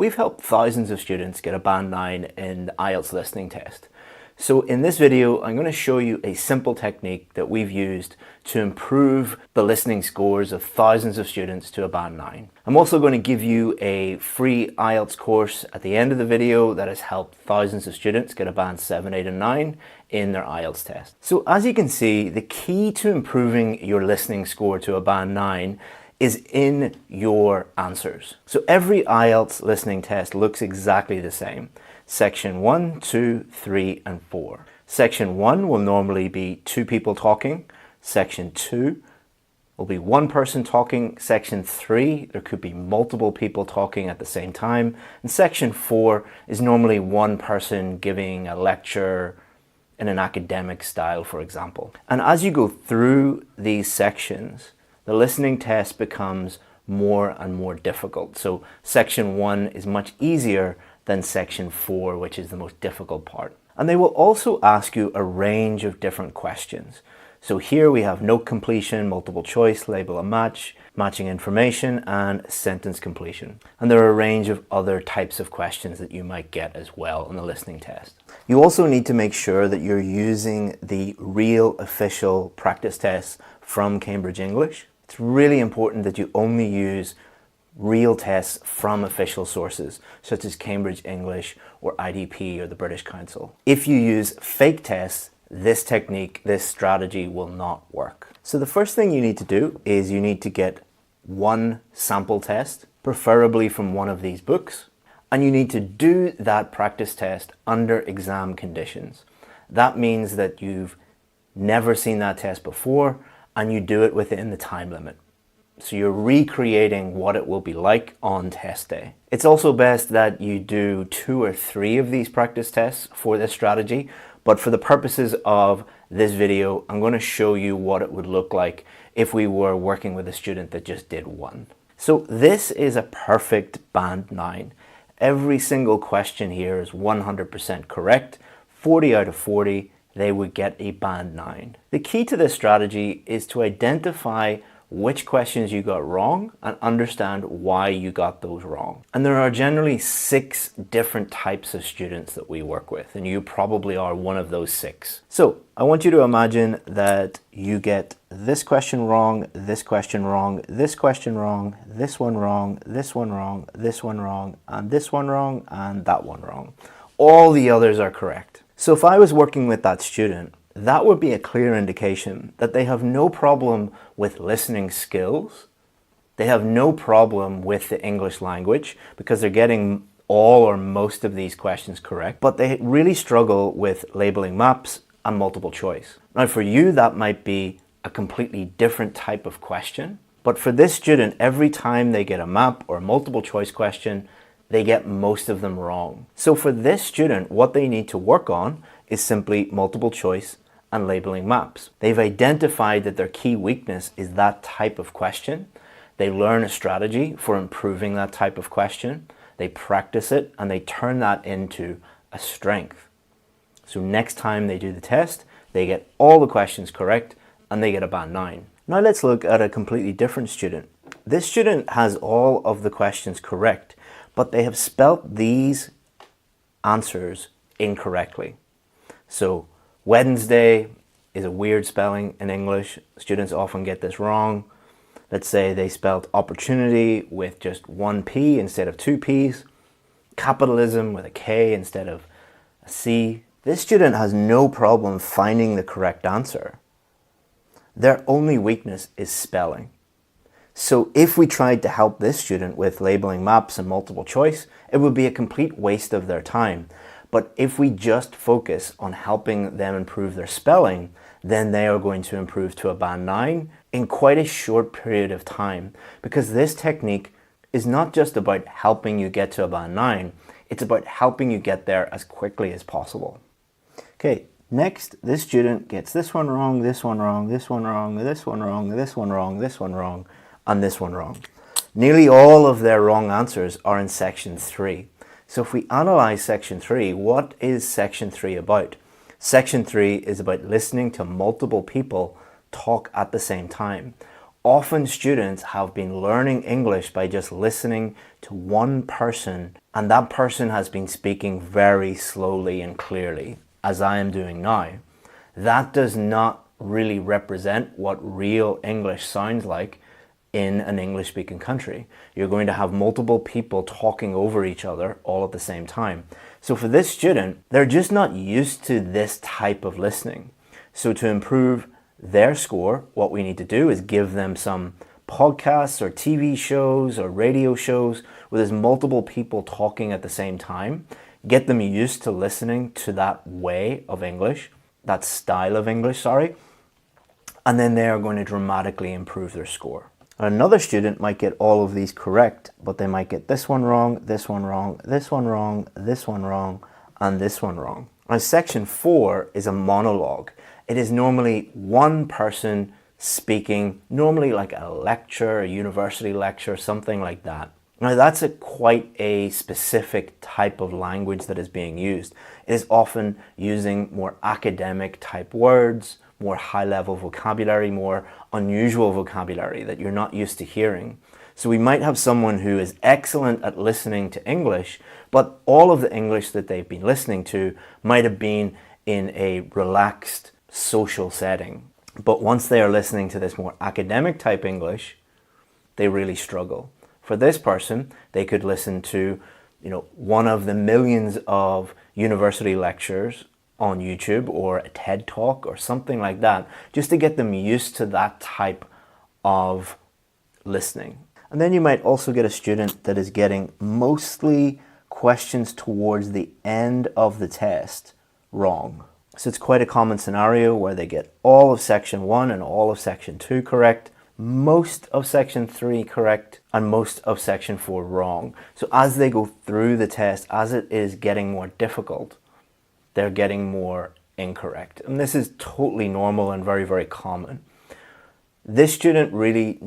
We've helped thousands of students get a Band 9 in the IELTS listening test. So in this video, I'm going to show you a simple technique that we've used to improve the listening scores of thousands of students to a Band 9. I'm also going to give you a free IELTS course at the end of the video that has helped thousands of students get a Band 7, 8 and 9 in their IELTS test. So as you can see, the key to improving your listening score to a Band 9 is in your answers. So every IELTS listening test looks exactly the same. Section 1, 2, 3 and 4. Section 1 will normally be 2 people talking. Section 2 will be 1 person talking. Section 3, there could be multiple people talking at the same time. And Section 4 is normally 1 person giving a lecture in an academic style, for example. And as you go through these sections, the listening test becomes more and more difficult. So Section 1 is much easier than Section 4, which is the most difficult part. And they will also ask you a range of different questions. So here we have note completion, multiple choice, label a match, matching information, and sentence completion. And there are a range of other types of questions that you might get as well in the listening test. You also need to make sure that you're using the real official practice tests from Cambridge English. It's really important that you only use real tests from official sources, such as Cambridge English or IDP or the British Council. If you use fake tests, this technique, this strategy will not work. So the first thing you need to do is you need to get 1 sample test, preferably from one of these books, and you need to do that practice test under exam conditions. That means that you've never seen that test before and you do it within the time limit. So you're recreating what it will be like on test day. It's also best that you do 2 or 3 of these practice tests for this strategy, but for the purposes of this video, I'm going to show you what it would look like if we were working with a student that just did 1. So this is a perfect Band 9. Every single question here is 100% correct. 40 out of 40, they would get a Band 9. The key to this strategy is to identify which questions you got wrong and understand why you got those wrong. And there are generally 6 different types of students that we work with, and you probably are one of those 6. So I want you to imagine that you get this question wrong, this question wrong, this question wrong, this one wrong, this one wrong, this one wrong, and this one wrong, and that one wrong. All the others are correct. So if I was working with that student, that would be a clear indication that they have no problem with listening skills. They have no problem with the English language because they're getting all or most of these questions correct, but they really struggle with labeling maps and multiple choice. Now for you, that might be a completely different type of question, but for this student, every time they get a map or a multiple choice question, they get most of them wrong. So for this student, what they need to work on is simply multiple choice and labeling maps. They've identified that their key weakness is that type of question. They learn a strategy for improving that type of question. They practice it and they turn that into a strength. So next time they do the test, they get all the questions correct and they get a Band 9. Now let's look at a completely different student. This student has all of the questions correct, but they have spelt these answers incorrectly. So Wednesday is a weird spelling in English. Students often get this wrong. Let's say they spelled opportunity with just 1 P instead of 2 Ps. Capitalism with a K instead of a C. This student has no problem finding the correct answer. Their only weakness is spelling. So if we tried to help this student with labeling maps and multiple choice, it would be a complete waste of their time. But if we just focus on helping them improve their spelling, then they are going to improve to a Band 9 in quite a short period of time. Because this technique is not just about helping you get to a Band 9, it's about helping you get there as quickly as possible. Okay, next, this student gets this one wrong, this one wrong, this one wrong, this one wrong, this one wrong, this one wrong, and this one wrong. Nearly all of their wrong answers are in Section 3. So if we analyze Section 3, what is Section 3 about? Section 3 is about listening to multiple people talk at the same time. Often students have been learning English by just listening to one person, and that person has been speaking very slowly and clearly, as I am doing now. That does not really represent what real English sounds like in an English-speaking country. You're going to have multiple people talking over each other all at the same time. So for this student, they're just not used to this type of listening. So to improve their score, what we need to do is give them some podcasts or TV shows or radio shows where there's multiple people talking at the same time. Get them used to listening to that way of English, that style of English, sorry. And then they are going to dramatically improve their score. Another student might get all of these correct, but they might get this one wrong, this one wrong, this one wrong, this one wrong, and this one wrong. Now, section 4 is a monologue. It is normally one person speaking, normally like a lecture, a university lecture, something like that. Now that's quite a specific type of language that is being used. It is often using more academic type words, more high-level vocabulary, more unusual vocabulary that you're not used to hearing. So we might have someone who is excellent at listening to English, but all of the English that they've been listening to might have been in a relaxed social setting. But once they are listening to this more academic type English, they really struggle. For this person, they could listen to, one of the millions of university lectures on YouTube or a TED Talk or something like that, just to get them used to that type of listening. And then you might also get a student that is getting mostly questions towards the end of the test wrong. So it's quite a common scenario where they get all of section 1 and all of section 2 correct, most of section 3 correct, and most of section 4 wrong. So as they go through the test, as it is getting more difficult, they're getting more incorrect. And this is totally normal and very, very common. This student really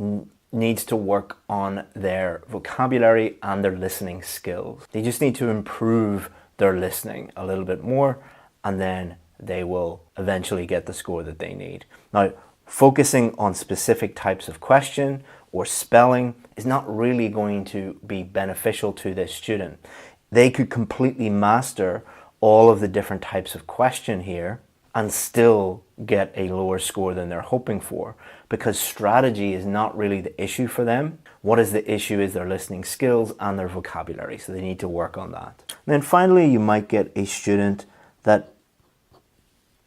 needs to work on their vocabulary and their listening skills. They just need to improve their listening a little bit more, and then they will eventually get the score that they need. Now, focusing on specific types of question or spelling is not really going to be beneficial to this student. They could completely master all of the different types of question here and still get a lower score than they're hoping for, because strategy is not really the issue for them. What is the issue is their listening skills and their vocabulary, so they need to work on that. And then finally, you might get a student that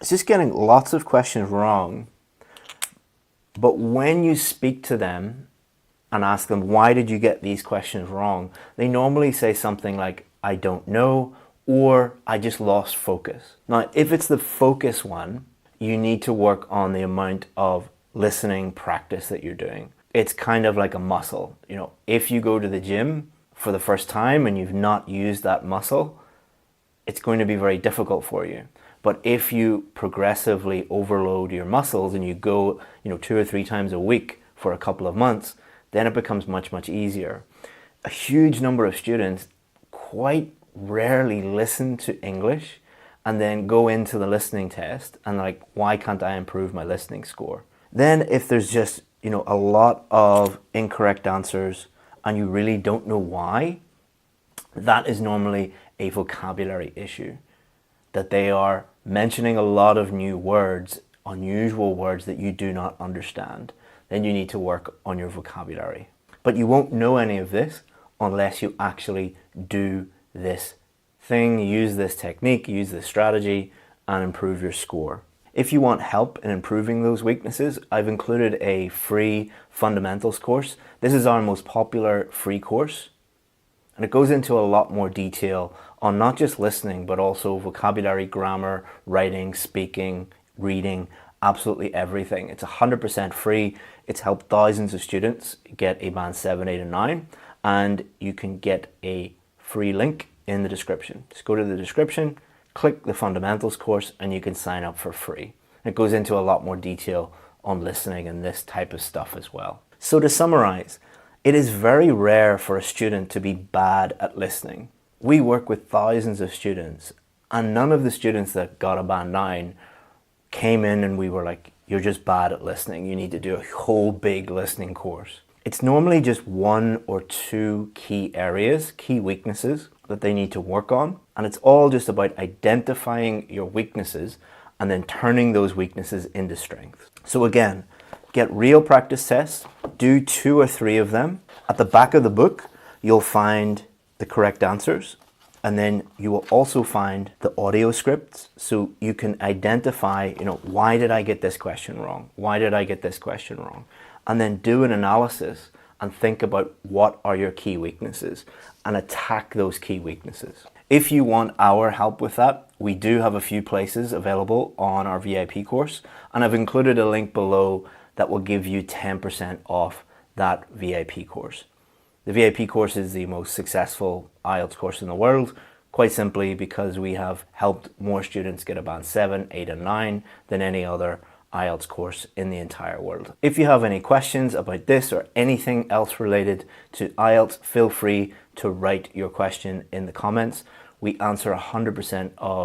is just getting lots of questions wrong, but when you speak to them and ask them, why did you get these questions wrong? They normally say something like, I don't know, or I just lost focus. Now, if it's the focus one, you need to work on the amount of listening practice that you're doing. It's kind of like a muscle. If you go to the gym for the first time and you've not used that muscle, it's going to be very difficult for you. But if you progressively overload your muscles and you go, 2 or 3 times a week for a couple of months, then it becomes much, much easier. A huge number of students quite rarely listen to English and then go into the listening test and like, why can't I improve my listening score? Then if there's just, a lot of incorrect answers and you really don't know why, that is normally a vocabulary issue. That they are mentioning a lot of new words, unusual words that you do not understand. Then you need to work on your vocabulary. But you won't know any of this unless you actually do this thing, use this technique, use this strategy, and improve your score. If you want help in improving those weaknesses, I've included a free fundamentals course. This is our most popular free course, and it goes into a lot more detail on not just listening, but also vocabulary, grammar, writing, speaking, reading, absolutely everything. It's 100% free. It's helped thousands of students get a band 7, 8, and 9, and you can get a free link in the description. Just go to the description, click the fundamentals course, and you can sign up for free. It goes into a lot more detail on listening and this type of stuff as well. So to summarize, it is very rare for a student to be bad at listening. We work with thousands of students, and none of the students that got a band 9 came in and we were like, you're just bad at listening. You need to do a whole big listening course. It's normally just 1 or 2 key areas, key weaknesses that they need to work on. And it's all just about identifying your weaknesses and then turning those weaknesses into strengths. So again, get real practice tests, do 2 or 3 of them. At the back of the book, you'll find the correct answers. And then you will also find the audio scripts, so you can identify, why did I get this question wrong? Why did I get this question wrong? And then do an analysis and think about what are your key weaknesses and attack those key weaknesses. If you want our help with that, we do have a few places available on our VIP course, and I've included a link below that will give you 10% off that VIP course. The VIP course is the most successful IELTS course in the world, quite simply because we have helped more students get a band 7, 8 and 9 than any other IELTS course in the entire world. If you have any questions about this or anything else related to IELTS, feel free to write your question in the comments. We answer 100% of